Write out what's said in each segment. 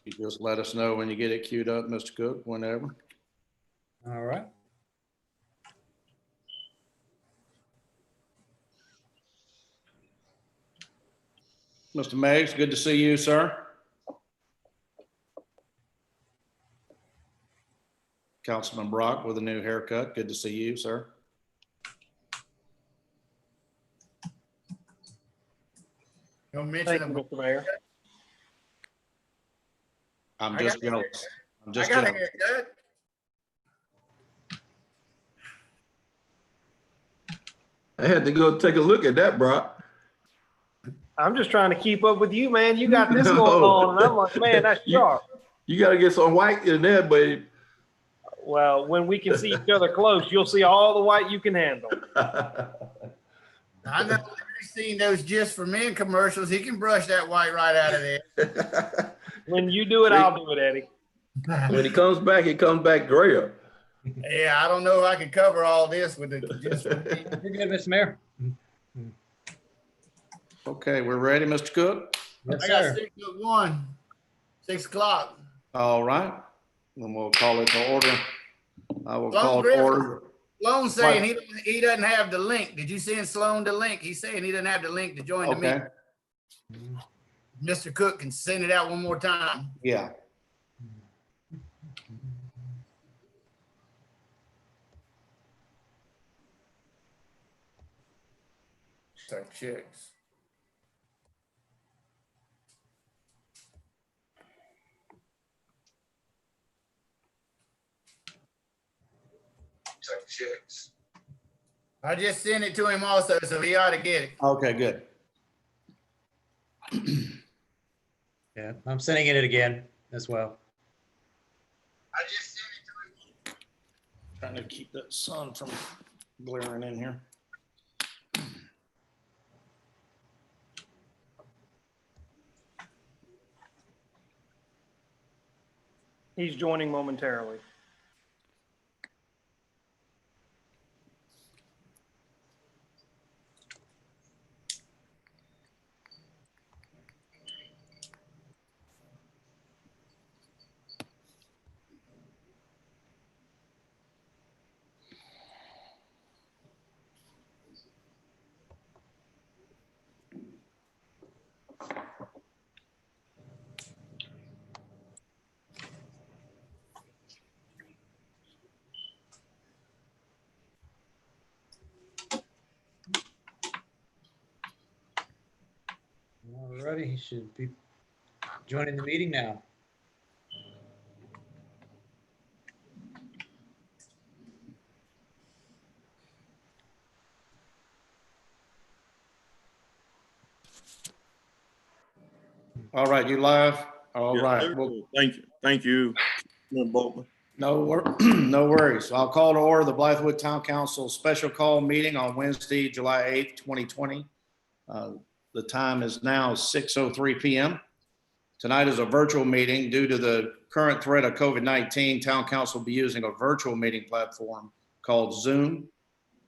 You just let us know when you get it queued up, Mr. Cook, whenever. All right. Mr. Meggs, good to see you, sir. Councilman Brock with a new haircut. Good to see you, sir. Don't Thank mention you, them. Mr. Mayor. I'm I just got- jealous. I'm I just got a jealous. haircut. I had to go take a look at that, Brock. I'm just trying to keep up with you, man. You got this No. going on, and I'm like, man, that's sharp. You got to get some white in there, babe. Well, when we can see each other close, you'll see all the white you can handle. I know Larry's seen those Just for Men commercials. He can brush that white right out of there. When you do it, I'll do it, Eddie. When he comes back grayer. Yeah, I don't know if I can cover all this with the Just for Men. You're good, Mr. Mayor. Okay, we're ready, Mr. Cook? Yes, I got sir. 6:01, 6 o'clock. All right. Then we'll call it to order. I will Sloan call to Griffin. order. Sloan's saying he doesn't have the link. Did you send Sloan the link? He's saying he doesn't have the link to join the Okay, meeting. Mr. Cook can send it out one more time. yeah. Check checks. Check checks. I just sent it to him also, so he ought to get it. Okay, good. Yeah, I'm sending it again as well. I just sent it to him. Trying to keep that sun from glaring in here. He's joining momentarily. All righty, he should be joining the meeting now. All right, you live? All Yeah, right. very Well, good. Thank you, Councilman Boltman. no worries. I'll call to order the Blythewood Town Council special call meeting on Wednesday, July 8th, 2020. The time is now 6:03 p.m. Tonight is a virtual meeting. Due to the current threat of COVID-19, Town Council will be using a virtual meeting platform called Zoom.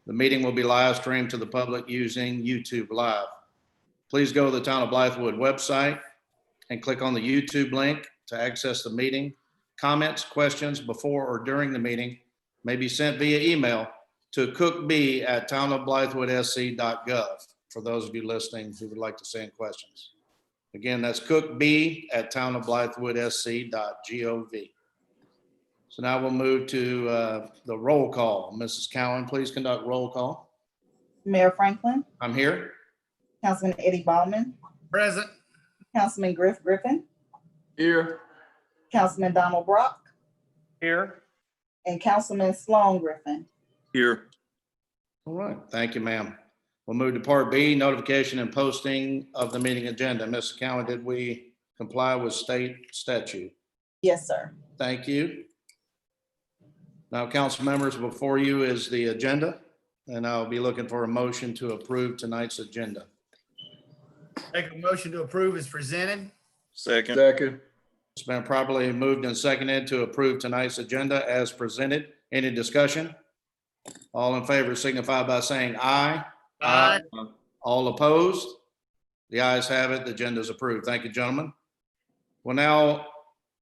The meeting will be live streamed to the public using YouTube Live. Please go to the Town of Blythewood website and click on the YouTube link to access the meeting. Comments, questions before or during the meeting may be sent via email to cookb@townofblythewoodsc.gov for those of you listening who would like to send questions. Again, that's cookb@townofblythewoodsc.gov. So now we'll move to the roll call. Mrs. Cowan, please conduct roll call. Mayor Franklin, I'm here. Councilman Eddie Bauman, Present. Councilman Griff Griffin, Here. Councilman Donald Brock, Here. and Councilman Sloan Griffin. Here, All right, thank you, ma'am. We'll move to part B, notification and posting of the meeting agenda. Mrs. Cowan, did we comply with state statute? Yes, sir. Thank you. Now, council members, before you is the agenda, and I'll be looking for a motion to approve tonight's agenda. Make a motion to approve is presented. second, Second. It's been properly moved and seconded to approve tonight's agenda as presented. Any discussion? All in favor signify by saying aye. Aye. All opposed? The ayes have it. The agenda is approved. Thank you, gentlemen. We'll now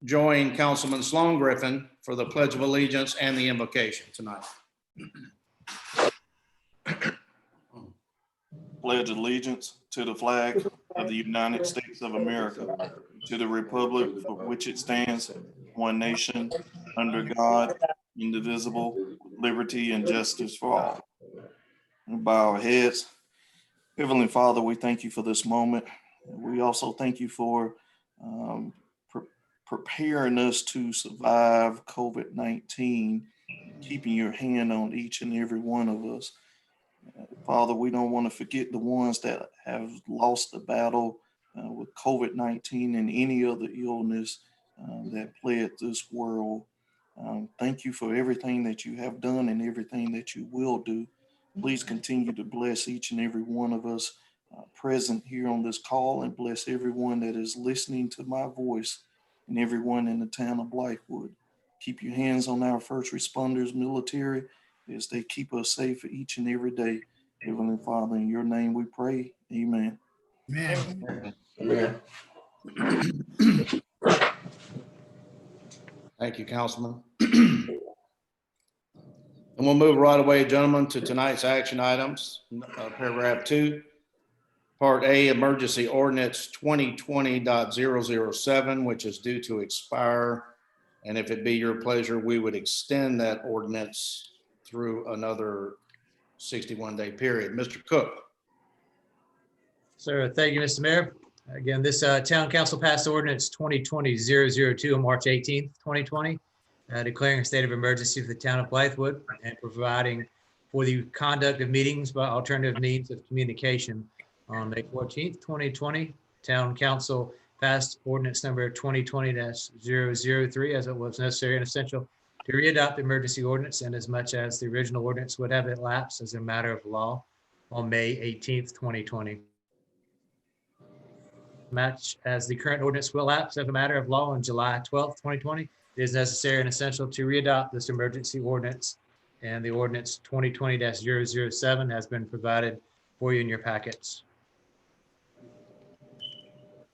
join Councilman Sloan Griffin for the Pledge of Allegiance and the invocation tonight. Pledge allegiance to the flag of the United States of America, to the republic for which it stands, one nation, under God, indivisible, liberty and justice for all. We bow our heads. Heavenly Father, we thank you for this moment. We also thank you for preparing us to survive COVID-19, keeping your hand on each and every one of us. Father, we don't want to forget the ones that have lost the battle with COVID-19 and any other illness that plagued this world. Thank you for everything that you have done and everything that you will do. Please continue to bless each and every one of us present here on this call, and bless everyone that is listening to my voice and everyone in the town of Blythewood. Keep your hands on our first responders, military, as they keep us safe each and every day. Heavenly Father, in your name we pray. Amen. Man, Amen. Thank you, Councilman. And we'll move right away, gentlemen, to tonight's action items. Paragraph 2, Part A, Emergency Ordinance 2020.007, which is due to expire. And if it be your pleasure, we would extend that ordinance through another 61-day period. Mr. Cook. Sir, thank you, Mr. Mayor. Again, this town council passed ordinance 2020-002 on March 18th, 2020, declaring a state of emergency for the town of Blythewood and providing for the conduct of meetings by alternative means of communication. On May 14th, 2020, town council passed ordinance number 2020-003 as it was necessary and essential to readopt the emergency ordinance, and as much as the original ordinance would have elapsed as a matter of law on May 18th, 2020. Much as the current ordinance will lapse as a matter of law on July 12th, 2020, it is necessary and essential to readopt this emergency ordinance, and the ordinance 2020-007 has been provided for you in your packets.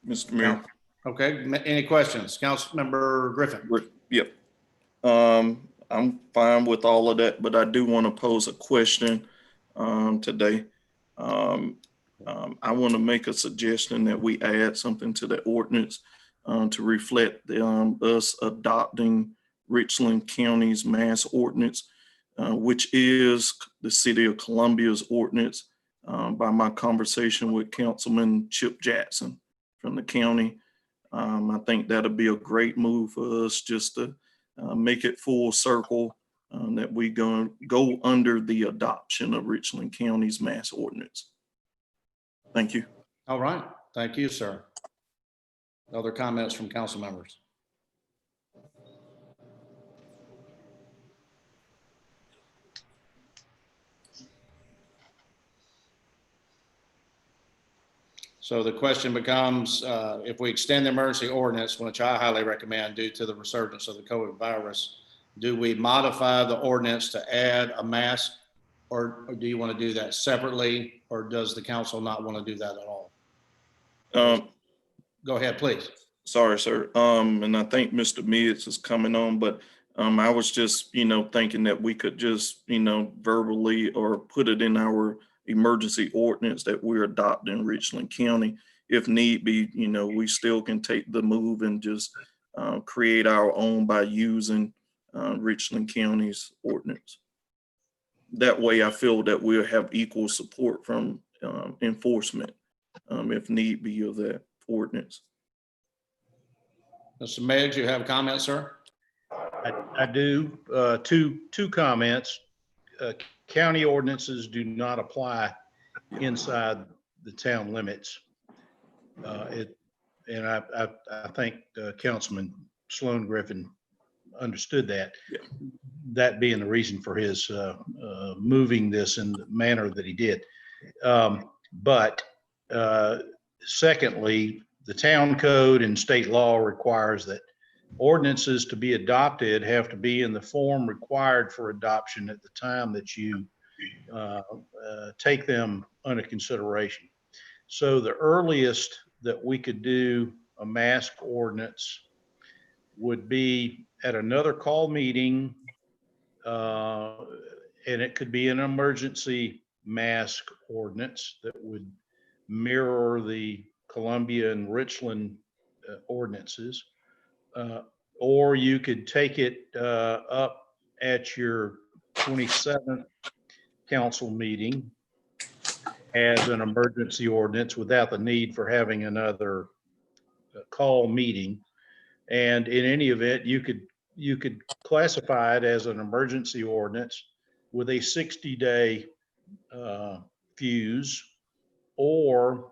Mr. Mayor. Okay, any questions? Councilmember Griffin. Yep. I'm fine with all of that, but I do want to pose a question today. I want to make a suggestion that we add something to the ordinance to reflect us adopting Richland County's mass ordinance, which is the City of Columbia's ordinance by my conversation with Councilman Chip Jackson from the county. I think that'll be a great move for us just to make it full circle that we go under the adoption of Richland County's mass ordinance. Thank you. All right, thank you, sir. Other comments from council members? So the question becomes, if we extend the emergency ordinance, which I highly recommend due to the resurgence of the COVID virus, do we modify the ordinance to add a mask, or do you want to do that separately, or does the council not want to do that at all? Go ahead, please. Sorry, sir. And I think Mr. Mids is coming on, but I was just, thinking that we could just, verbally or put it in our emergency ordinance that we're adopting Richland County. If need be, we still can take the move and just create our own by using Richland County's ordinance. That way I feel that we'll have equal support from enforcement if need be of that ordinance. Mr. Meggs, you have a comment, sir? I do. Two comments. County ordinances do not apply inside the town limits. And I think Councilman Sloan Griffin understood that. Yeah. That being the reason for his moving this in the manner that he did. But secondly, the town code and state law requires that ordinances to be adopted have to be in the form required for adoption at the time that you take them under consideration. So the earliest that we could do a mask ordinance would be at another call meeting, and it could be an emergency mask ordinance that would mirror the Columbia and Richland ordinances. Or you could take it up at your 27th council meeting as an emergency ordinance without the need for having another call meeting. And in any event, you could classify it as an emergency ordinance with a 60-day fuse, or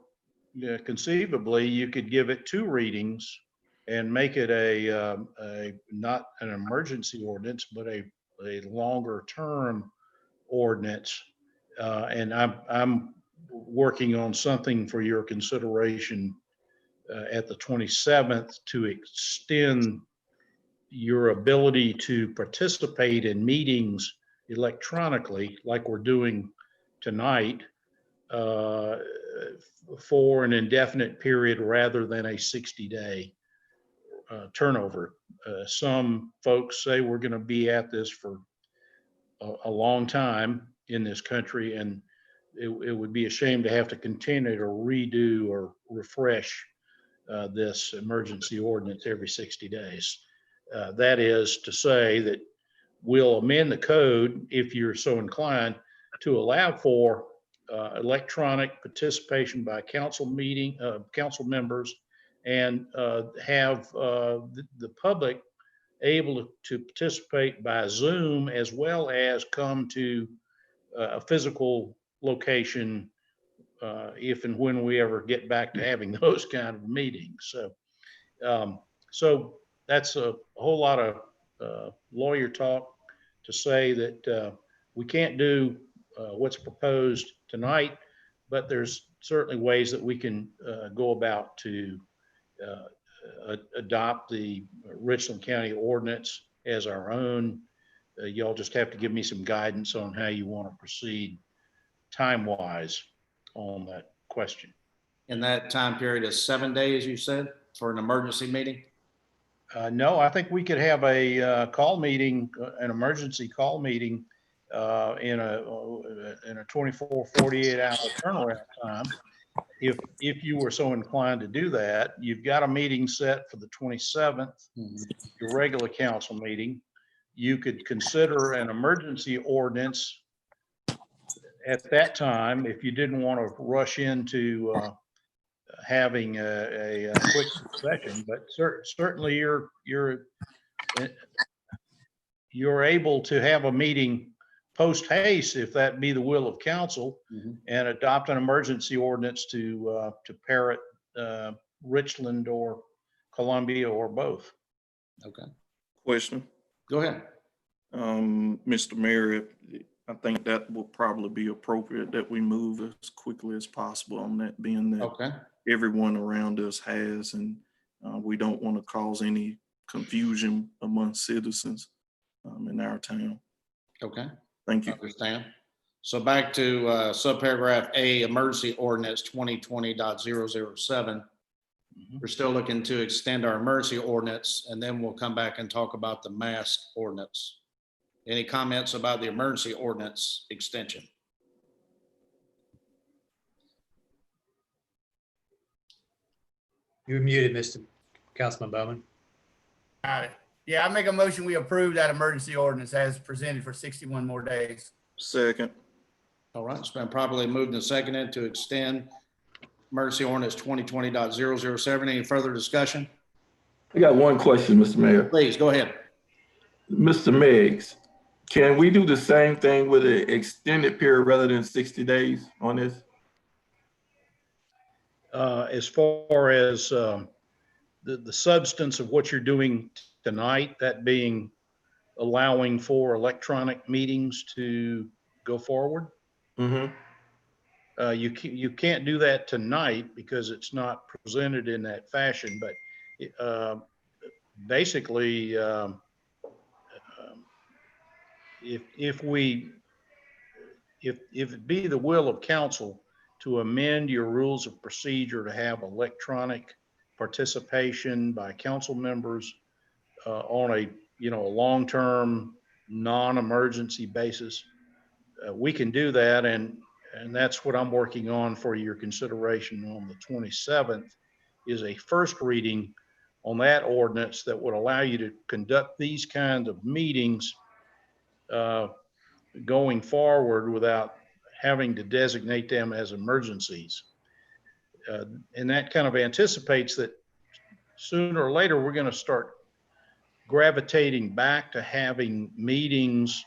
conceivably you could give it 2 readings and make it a not an emergency ordinance, but a longer term ordinance. And I'm working on something for your consideration at the 27th to extend your ability to participate in meetings electronically, like we're doing tonight, for an indefinite period rather than a 60-day turnover. Some folks say we're going to be at this for a long time in this country, and it would be a shame to have to continue to redo or refresh this emergency ordinance every 60 days. That is to say that we'll amend the code, if you're so inclined, to allow for electronic participation by council members, and have the public able to participate by Zoom, as well as come to a physical location if and when we ever get back to having those kind of meetings. So that's a whole lot of lawyer talk to say that we can't do what's proposed tonight, but there's certainly ways that we can go about to adopt the Richland County ordinance as our own. Y'all just have to give me some guidance on how you want to proceed time-wise on that question. In that time period of 7 days, you said, for an emergency meeting? No, I think we could have a call meeting, an emergency call meeting in a 24, 48 hour turnaround time. If you were so inclined to do that. You've got a meeting set for the 27th, your regular council meeting. You could consider an emergency ordinance at that time if you didn't want to rush into having a quick session, but certainly you're able to have a meeting post haste, if that be the will of council, and adopt an emergency ordinance to parrot Richland or Columbia or both. Okay. Question. Go ahead. Mr. Mayor, I think that will probably be appropriate that we move as quickly as possible on that, being that Okay. everyone around us has, and we don't want to cause any confusion among citizens in our town. Okay. Thank you. Understand. So back to subparagraph A, emergency ordinance 2020.007. We're still looking to extend our emergency ordinance, and then we'll come back and talk about the mask ordinance. Any comments about the emergency ordinance extension? You're muted, Mr. Councilman Bowman. Got it. Yeah, I make a motion, we approve that emergency ordinance as presented for 61 more days. Second. All right, it's been properly moved and seconded to extend emergency ordinance 2020.007. Any further discussion? I got one question, Mr. Mayor. Please, go ahead. Mr. Meggs, can we do the same thing with an extended period rather than 60 days on this? As far as the substance of what you're doing tonight, that being allowing for electronic meetings to go forward, you can't do that tonight because it's not presented in that fashion. But basically, if it be the will of council to amend your rules of procedure to have electronic participation by council members on a, a long-term, non-emergency basis, we can do that. And that's what I'm working on for your consideration on the 27th, is a first reading on that ordinance that would allow you to conduct these kinds of meetings going forward without having to designate them as emergencies. And that kind of anticipates that sooner or later, we're going to start gravitating back to having meetings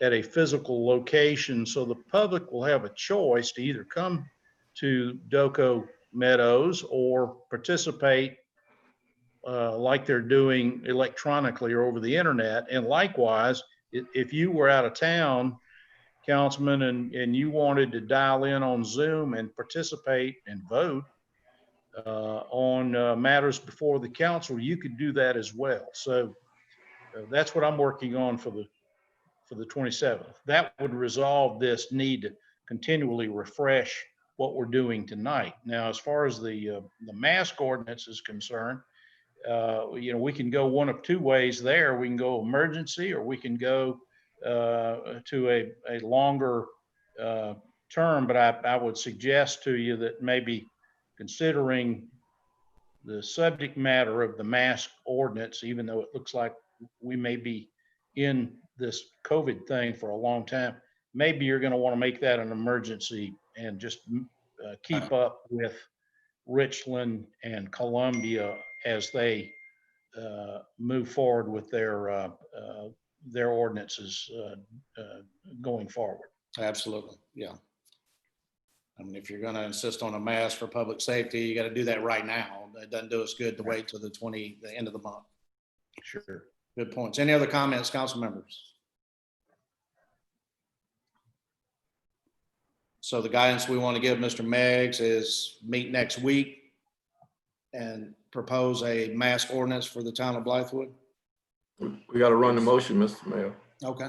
at a physical location, so the public will have a choice to either come to Doco Meadows or participate like they're doing electronically or over the internet. And likewise, if you were out of town, Councilman, and you wanted to dial in on Zoom and participate and vote on matters before the council, you could do that as well. So that's what I'm working on for the 27th. That would resolve this need to continually refresh what we're doing tonight. Now, as far as the mask ordinance is concerned, we can go one of two ways there. We can go emergency, or we can go to a longer term. But I would suggest to you that maybe considering the subject matter of the mask ordinance, even though it looks like we may be in this COVID thing for a long time, maybe you're going to want to make that an emergency and just keep up with Richland and Columbia as they move forward with their ordinances going forward. Absolutely. Yeah. I mean, if you're going to insist on a mask for public safety, you got to do that right now. It doesn't do us good to wait till the end of the month. Sure. Good points. Any other comments, council members? So the guidance we want to give Mr. Meggs is meet next week and propose a mask ordinance for the town of Blythewood. We got to run the motion, Mr. Mayor. Okay.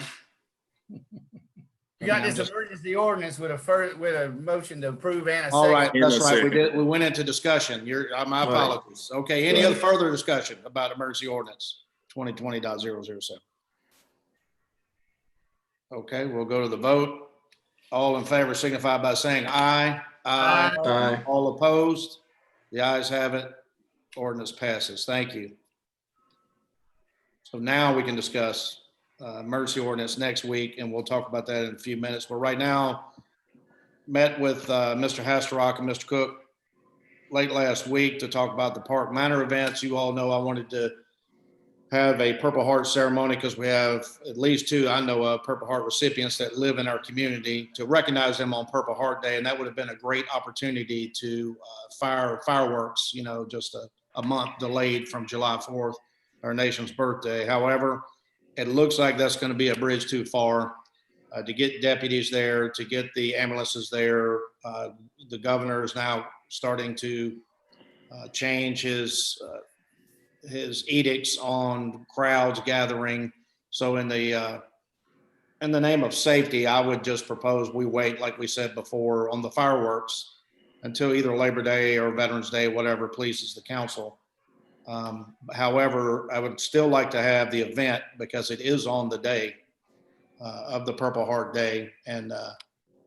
You got this emergency ordinance with a motion to approve and a second. All right, that's right. We went into discussion. My apologies. Okay, any other further discussion about emergency ordinance 2020.007? Okay, we'll go to the vote. All in favor signify by saying aye. Aye. Aye. All opposed? The ayes have it. Ordinance passes. Thank you. So now we can discuss emergency ordinance next week, and we'll talk about that in a few minutes. But right now, met with Mr. Hasselrock and Mr. Cook late last week to talk about the Park Manor events. You all know I wanted to have a Purple Heart ceremony because we have at least two I know of Purple Heart recipients that live in our community, to recognize them on Purple Heart Day. And that would have been a great opportunity to fire fireworks, just a month delayed from July 4th, our nation's birthday. However, it looks like that's going to be a bridge too far to get deputies there, to get the ambulances there. The governor is now starting to change his edicts on crowds gathering. So in the name of safety, I would just propose we wait, like we said before, on the fireworks until either Labor Day or Veterans Day, whatever pleases the council. However, I would still like to have the event because it is on the day of the Purple Heart Day. And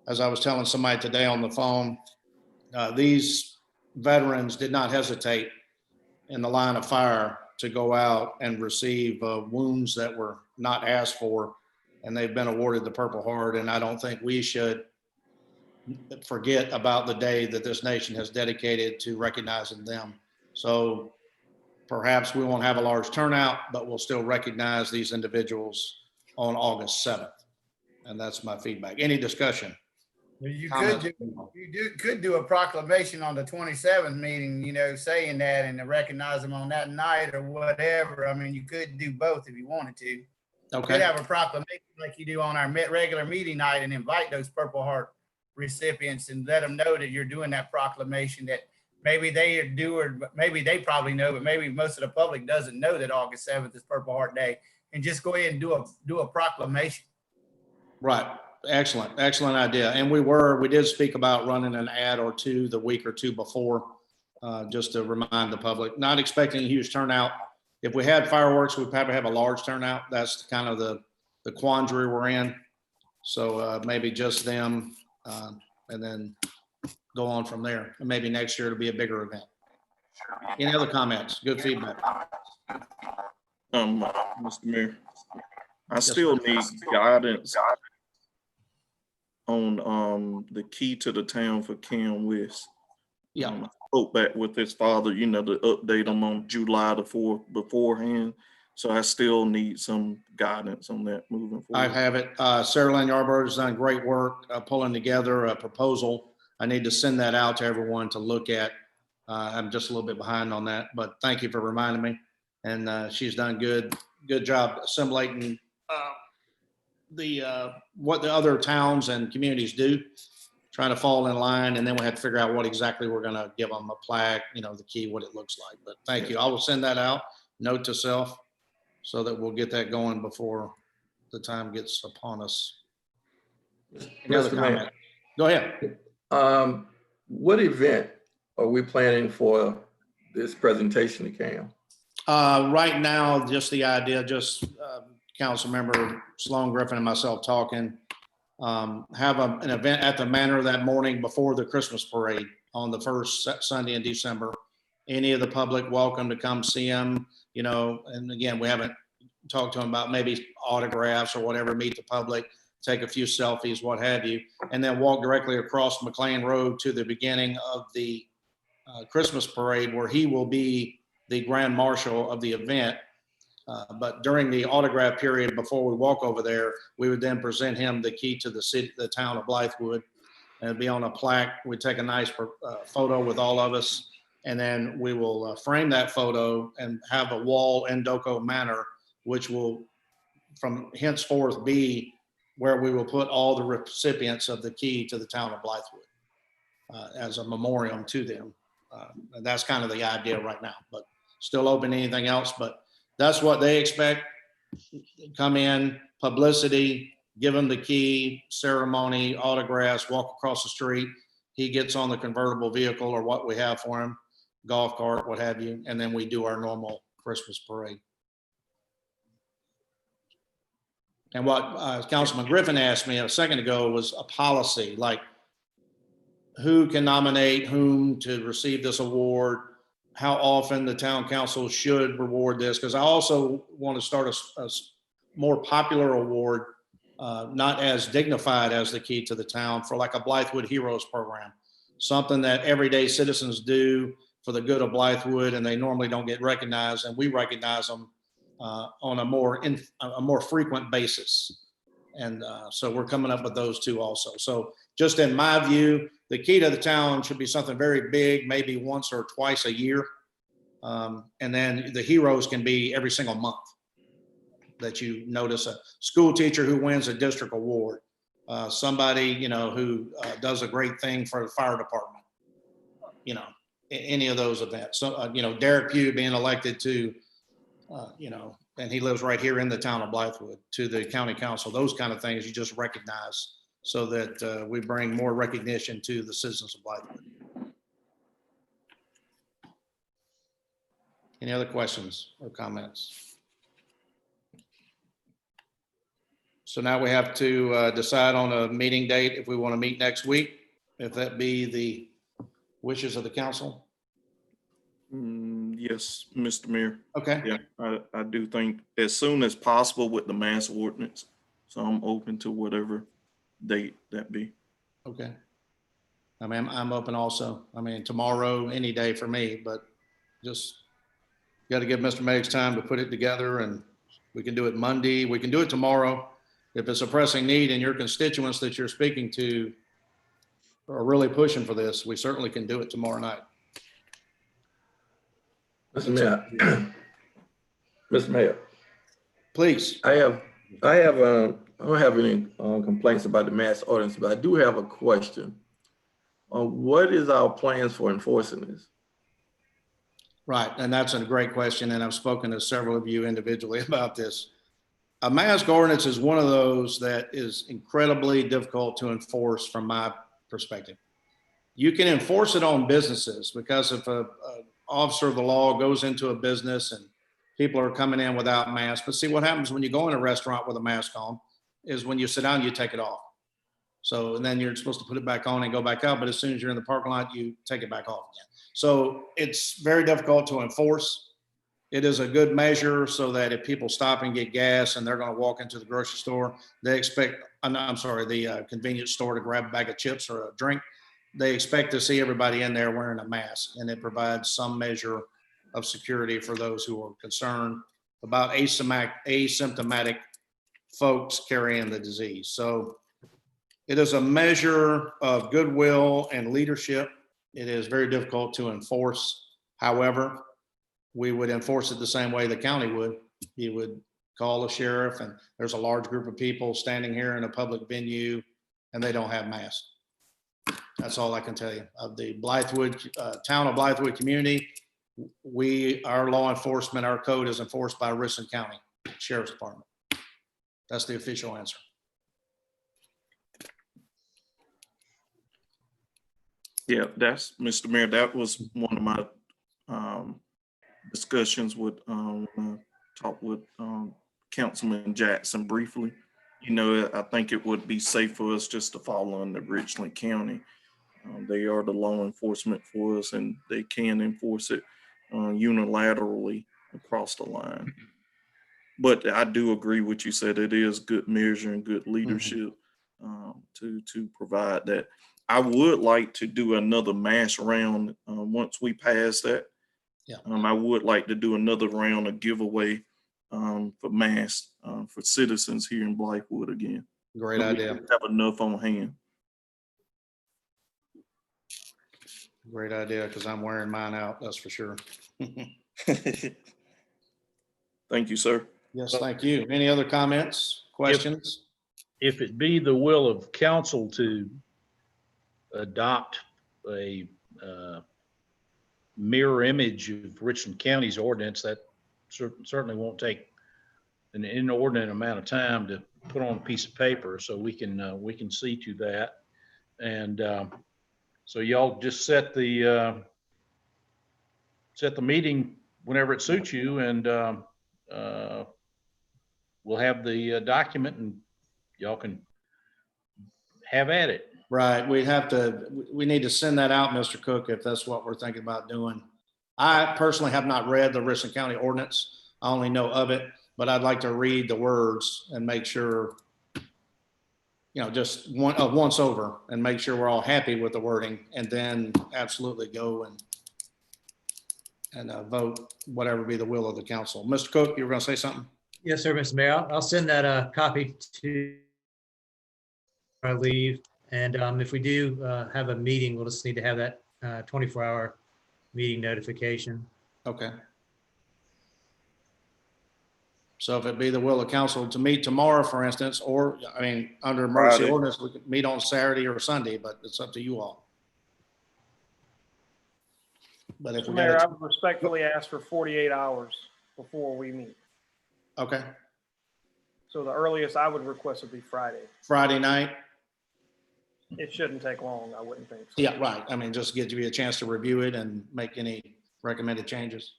as I was telling somebody today on the phone, these veterans did not hesitate in the line of fire to go out and receive wounds that were not asked for, and they've been awarded the Purple Heart. And I don't think we should forget about the day that this nation has dedicated to recognizing them. So perhaps we won't have a large turnout, but we'll still recognize these individuals on August 7th. And that's my feedback. Any discussion? You could do a proclamation on the 27th meeting, saying that, and to recognize them on that night or whatever. I mean, you could do both if you wanted to. Okay. You could have a proclamation like you do on our regular meeting night and invite those Purple Heart recipients and let them know that you're doing that proclamation, that maybe they do, or maybe they probably know, but maybe most of the public doesn't know that August 7th is Purple Heart Day, and just go ahead and do a proclamation. Right. Excellent idea. And we did speak about running an ad or two the week or two before, just to remind the public. Not expecting a huge turnout. if we had fireworks, we'd probably have a large turnout. That's kind of the quandary we're in. So maybe just them, and then go on from there. And maybe next year it'll be a bigger event. Any other comments? Good feedback. Mr. Mayor, I Yes, still sir. need guidance on the key to the town for Cam West. Yeah. I spoke back with his father, you know, to update him on July the 4th beforehand. So I still need some guidance on that moving I forward. have it. Sarah Lynn Yarborough has done great work pulling together a proposal. I need to send that out to everyone to look at. I'm just a little bit behind on that, but thank you for reminding me. And she's done good job assimilating what the other towns and communities do, trying to fall in line, and then we have to figure out what exactly we're going to give them, a plaque, you know, the key, what it looks like. But thank you. I will send that out, note to self, so that we'll get that going before the time gets upon us. Any other Mr. Mayor, comment? Go ahead. what event are we planning for this presentation to Cam? Right now, just the idea, council member Sloan Griffin and myself talking, have an event at the manor that morning before the Christmas parade on the first Sunday in December. Any of the public welcome to come see him, you know, and again, we haven't talked to him about maybe autographs or whatever, meet the public, take a few selfies, what have you, and then walk directly across McLean Road to the beginning of the Christmas parade, where he will be the grand marshal of the event. But during the autograph period, before we walk over there, we would then present him the key to the city, the town of Blythewood, and it'd be on a plaque. We'd take a nice photo with all of us, and then we will frame that photo and have a wall in Doco Manor, which will from henceforth be where we will put all the recipients of the key to the town of Blythewood as a memoriam to them. And that's kind of the idea right now, but still open to anything else. But that's what they expect. Come in, publicity, give him the key, ceremony, autographs, walk across the street. He gets on the convertible vehicle or what we have for him, golf cart, what have you, and then we do our normal Christmas parade. And what Councilman Griffin asked me a second ago was a policy, like who can nominate whom to receive this award, how often the town council should reward this, because I also want to start a more popular award, not as dignified as the key to the town, for like a Blythewood Heroes program, something that everyday citizens do for the good of Blythewood, and they normally don't get recognized, and we recognize them on a more frequent basis. And so we're coming up with those two also. So just in my view, the key to the town should be something very big, maybe once or twice a year. And then the heroes can be every single month that you notice a school teacher who wins a district award, somebody, you know, who does a great thing for the fire department, you know, any of those events. So, you know, Derek Pugh being elected to, you know, and he lives right here in the town of Blythewood, to the county council, those kind of things you just recognize, so that we bring more recognition to the citizens of Blythewood. Any other questions or comments? So now we have to decide on a meeting date if we want to meet next week, if that be the wishes of the council. Yes, Mr. Mayor. Okay. Yeah, I do think as soon as possible with the mass ordinance. So I'm open to whatever date that be. Okay. I mean, I'm open also. I mean, tomorrow, any day for me, but just got to give Mr. Meigs time to put it together, and we can do it Monday. We can do it tomorrow. If it's a pressing need and your constituents that you're speaking to are really pushing for this, we certainly can do it tomorrow night. Mr. Mayor, Mr. Mayor, Please. I don't have any complaints about the mass ordinance, but I do have a question. What is our plans for enforcing this? Right, and that's a great question, and I've spoken to several of you individually about this. A mask ordinance is one of those that is incredibly difficult to enforce from my perspective. You can enforce it on businesses, because if a officer of the law goes into a business and people are coming in without masks. But see, what happens when you go in a restaurant with a mask on is when you sit down, you take it off. So, and then you're supposed to put it back on and go back out. But as soon as you're in the parking lot, you take it back off again. So it's very difficult to enforce. It is a good measure so that if people stop and get gas and they're going to walk into the grocery store, they expect, I'm sorry, the convenience store to grab a bag of chips or a drink. They expect to see everybody in there wearing a mask, and it provides some measure of security for those who are concerned about asymptomatic folks carrying the disease. So it is a measure of goodwill and leadership. It is very difficult to enforce. However, we would enforce it the same way the county would. You would call a sheriff, and there's a large group of people standing here in a public venue and they don't have masks. That's all I can tell you. Of the Blythewood, town of Blythewood community, our law enforcement, our code is enforced by Richland County Sheriff's Department. That's the official answer. Yeah, that's, Mr. Mayor, that was one of my discussions with, talk with Councilman Jackson briefly. You know, I think it would be safe for us just to fall under Richland County. They are the law enforcement for us, and they can enforce it unilaterally across the line. But I do agree with you said. It is good measure and good leadership to provide that. I would like to do another mass round once we pass that. Yeah. I would like to do another round of giveaway for masks for citizens here in Blythewood again. Great idea. Have enough on hand. Great idea, because I'm wearing mine out, that's for sure. Thank you, sir. Yes, thank you. Any other comments, questions? If it be the will of council to adopt a mirror image of Richland County's ordinance, that certainly won't take an inordinate amount of time to put on a piece of paper, so we can see to that. And so y'all just set the meeting whenever it suits you, and we'll have the document, and y'all can have at it. Right, we need to send that out, Mr. Cook, if that's what we're thinking about doing. I personally have not read the Richland County ordinance. I only know of it, but I'd like to read the words and make sure, just once over, and make sure we're all happy with the wording, and then absolutely go and vote whatever be the will of the council. Mr. Cook, you were going to say something? Yes, sir, Mr. Mayor. I'll send that copy to I leave. And if we do have a meeting, we'll just need to have that 24-hour meeting notification. Okay. So if it be the will of council to meet tomorrow, for instance, or, under emergency Friday. ordinance, we could meet on Saturday or Sunday, but it's up to you all. But if Mr. we Mayor, I got would respectfully ask for 48 hours before we meet. okay, So the earliest I would request would be Friday. Friday night. It shouldn't take long, I wouldn't think so. Yeah, right. Just give you a chance to review it and make any recommended changes.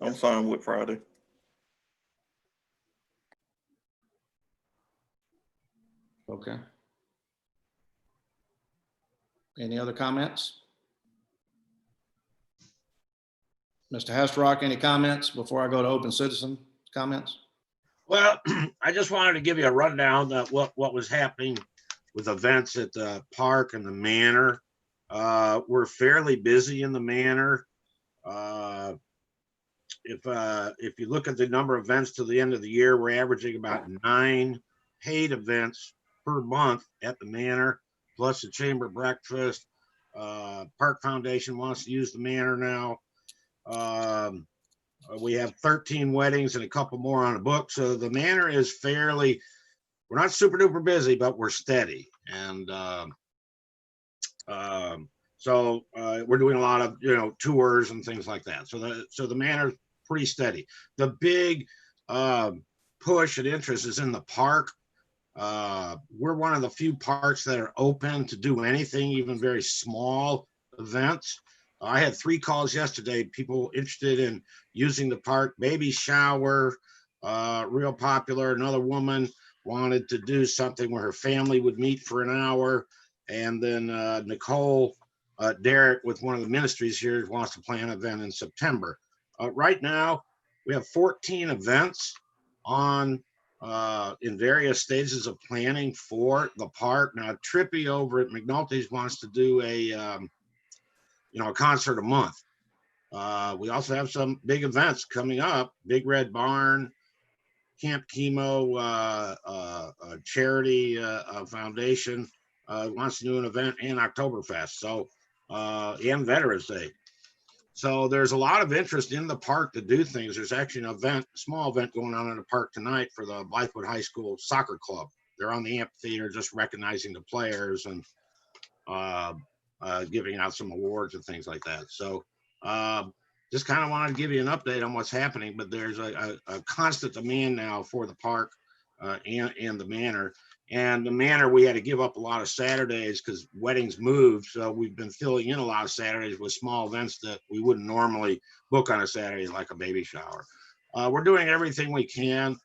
I'm fine with Friday. Okay. Any other comments? Mr. Hastrock, any comments before I go to open citizen comments? Well, I just wanted to give you a rundown of what was happening with events at the park and the manor. We're fairly busy in the manor. If you look at the number of events to the end of the year, we're averaging about 9 paid events per month at the manor, plus the chamber breakfast. Park Foundation wants to use the manor now. We have 13 weddings and a couple more on the book. So the manor is fairly, we're not super duper busy, but we're steady. And so we're doing a lot of, tours and things like that. So the manor is pretty steady. The big push and interest is in the park. We're one of the few parks that are open to do anything, even very small events. I had 3 calls yesterday, people interested in using the park, baby shower, real popular. Another woman wanted to do something where her family would meet for an hour. And then Nicole Derrick with one of the ministries here wants to plan an event in September. Right now, we have 14 events on in various stages of planning for the park. Now, Trippy over at McNulty's wants to do a concert a month. We also have some big events coming up. Big Red Barn, Camp Chemo, charity foundation wants to do an event, and Oktoberfest. So, and Veterans Day. So there's a lot of interest in the park to do things. There's actually an event, a small event going on in the park tonight for the Blythewood High School Soccer Club. They're on the amphitheater just recognizing the players and giving out some awards and things like that. So just kind of wanted to give you an update on what's happening, but there's a constant demand now for the park and the manor. And the manor, we had to give up a lot of Saturdays because weddings moved. So we've been filling in a lot of Saturdays with small events that we wouldn't normally book on a Saturday, like a baby shower. We're doing everything we can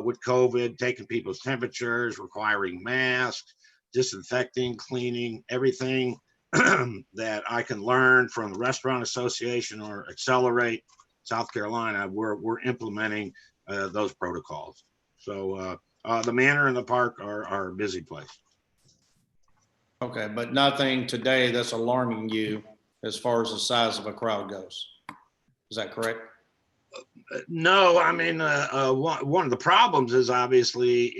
with COVID, taking people's temperatures, requiring masks, disinfecting, cleaning, everything that I can learn from the Restaurant Association or Accelerate South Carolina. We're implementing those protocols. So the manor and the park are a busy place. Okay, but nothing today that's alarming you as far as the size of a crowd goes. Is that correct? No, I mean, one of the problems is obviously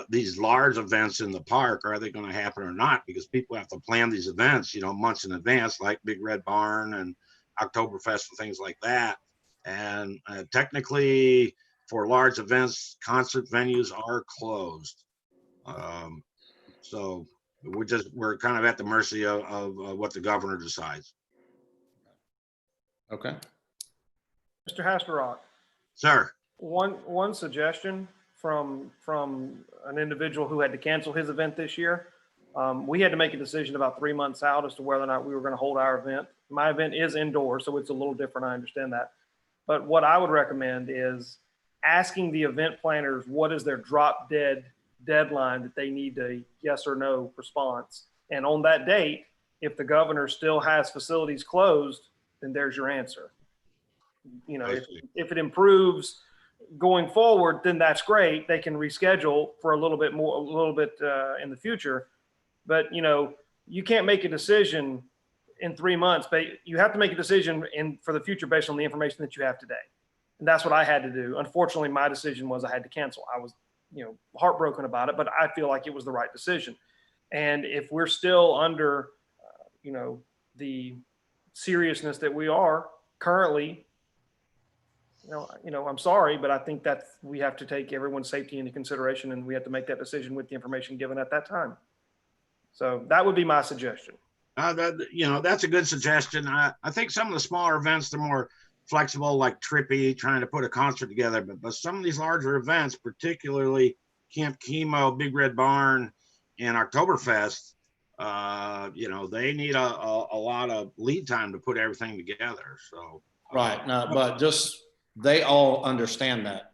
these large events in the park. Are they going to happen or not? Because people have to plan these events, months in advance, like Big Red Barn and Oktoberfest and things like that. And technically, for large events, concert venues are closed. So we're kind of at the mercy of what the governor decides. Okay. Mr. Hasselrock, Sir. one suggestion from an individual who had to cancel his event this year. We had to make a decision about 3 months out as to whether or not we were going to hold our event. My event is indoors, so it's a little different. I understand that. But what I would recommend is asking the event planners what is their drop dead deadline that they need a yes or no response. And on that date, if the governor still has facilities closed, then there's your answer. If it improves going forward, then that's great. They can reschedule for a little bit in the future. But you can't make a decision in 3 months, but you have to make a decision for the future based on the information that you have today. And that's what I had to do. Unfortunately, my decision was I had to cancel. I was, heartbroken about it, but I feel like it was the right decision. And if we're still under, the seriousness that we are currently, I'm sorry, but I think that we have to take everyone's safety into consideration, and we have to make that decision with the information given at that time. So that would be my suggestion. That's a good suggestion. I think some of the smaller events, they're more flexible, like Trippy trying to put a concert together. But some of these larger events, particularly Camp Chemo, Big Red Barn, and Oktoberfest, they need a lot of lead time to put everything together. So right. No, but they all understand that.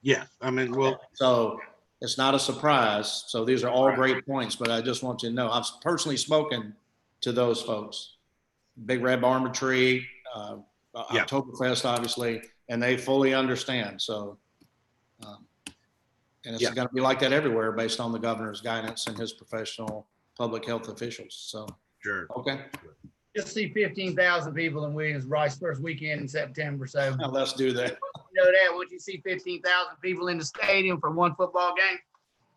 Yeah, I mean, so it's not a surprise. So these are all great points, but I just want you to know I've personally spoken to those folks. Big Red Barn Retreat, Oktoberfest, obviously, and they fully understand. So, and it's going to be like that everywhere based on the governor's guidance and his professional public health officials. So, sure. Okay. Just see 15,000 people in Williams-Brice first weekend in September. So let's do that. You know that. Once you see 15,000 people in the stadium for one football game,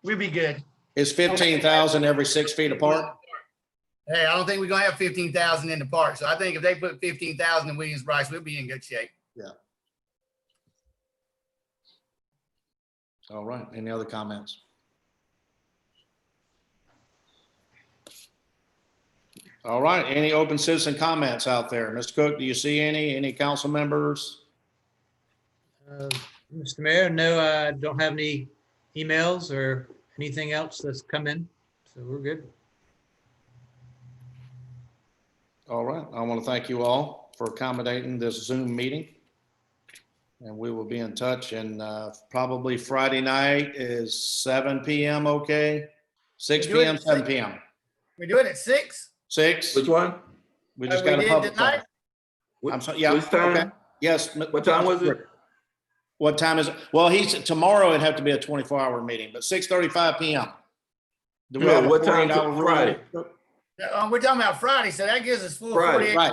we'll be good. Is 15,000 every 6 feet apart? Hey, I don't think we're going to have 15,000 in the park. So I think if they put 15,000 in Williams-Brice, we'll be in good shape. Yeah. All right. Any other comments? All right. Any open citizen comments out there? Mr. Cook, do you see any council members? Mr. Mayor, no, I don't have any emails or anything else that's come in. So we're good. All right. I want to thank you all for accommodating this Zoom meeting. And we will be in touch, and probably Friday night is 7 PM, okay? 6 We do it PM, at 7 6? PM. We do it at 6? 6? Which one? We just we got a did public. tonight? I'm sorry, yeah. Which time? Okay. Yes. What time was it? What time is it? Well, tomorrow it'd have to be a 24-hour meeting, but 6:35 PM. Do we No, have a what time 48-hour rule? Friday? We're talking about Friday, so that gives us full Friday. 48. Right.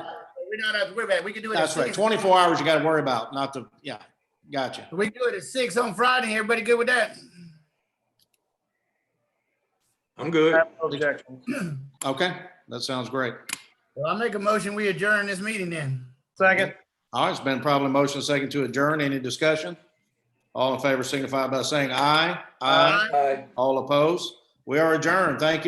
We don't have to worry about it. We can do it at That's right. 6. 24 hours you got to worry about, not the, yeah, gotcha. We can do it at 6 on Friday. Everybody good with that? I'm good. I have no objections. Okay, that sounds great. Well, I'll make a motion. We adjourn this meeting then. Second. All right, it's been probably motion second to adjourn. Any discussion? All in favor signify by saying aye. Aye. Aye. All opposed? We are adjourned. Thank you.